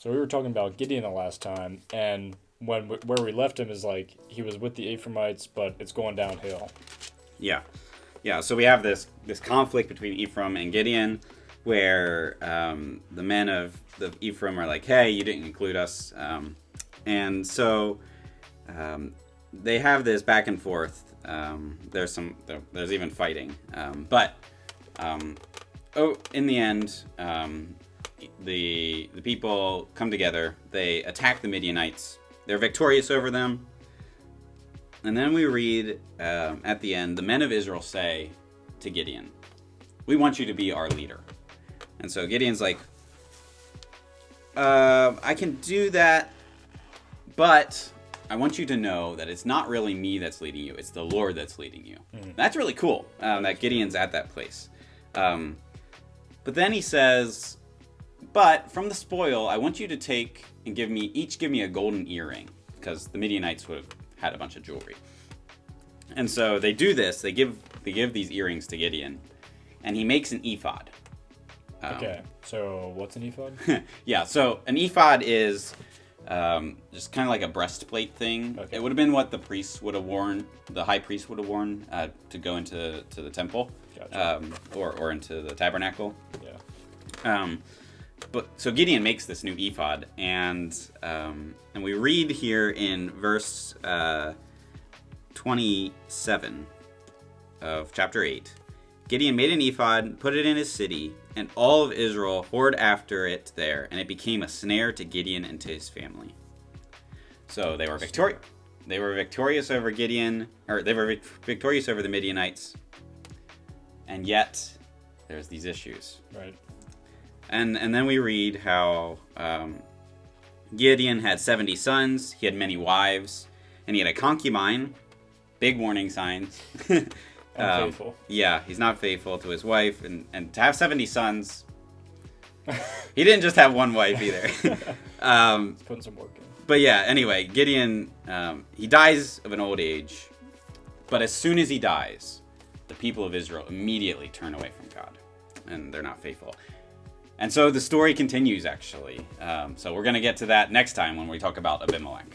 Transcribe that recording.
So we were talking about Gideon the last time, and where we left him is like he was with the Ephraimites, but it's going downhill. Yeah. Yeah, so we have this conflict between Ephraim and Gideon, where the men of the Ephraim are like, hey, you didn't include us. And so they have this back and forth. There's even fighting. But in the end, the people come together. They attack the Midianites. They're victorious over them. And then we read at the end, the men of Israel say to Gideon, we want you to be our leader. And so Gideon's like, I can do that, but I want you to know that it's not really me that's leading you. It's the Lord that's leading you. Mm-hmm. That's really cool that Gideon's at that place. But then he says, but from the spoil, I want you to take and give me a golden earring, because the Midianites would have had a bunch of jewelry. And so they do this. They give these earrings to Gideon, and he makes an ephod. Okay, so what's an ephod? Yeah, so an ephod is just kind of like a breastplate thing. Okay. It would have been what the priests would have worn, the high priest would have worn to go into the temple. Gotcha. Or into the tabernacle. Yeah. But so Gideon makes this new ephod, and we read here in verse 27 of chapter 8. Gideon made an ephod, put it in his city, and all of Israel whored after it there, and it became a snare to Gideon and to his family. So they were victorious. They were victorious over Gideon, or they were victorious over the Midianites, and yet there's these issues. Right. And then we read how Gideon had 70 sons, he had many wives, and he had a concubine. Big warning signs. Unfaithful. Yeah, he's not faithful to his wife, and to have 70 sons. He didn't just have one wife either. He's putting some work in. But yeah, anyway, Gideon, he dies of an old age, but as soon as he dies, the people of Israel immediately turn away from God, and they're not faithful. And so the story continues, actually. So we're going to get to that next time when we talk about Abimelech.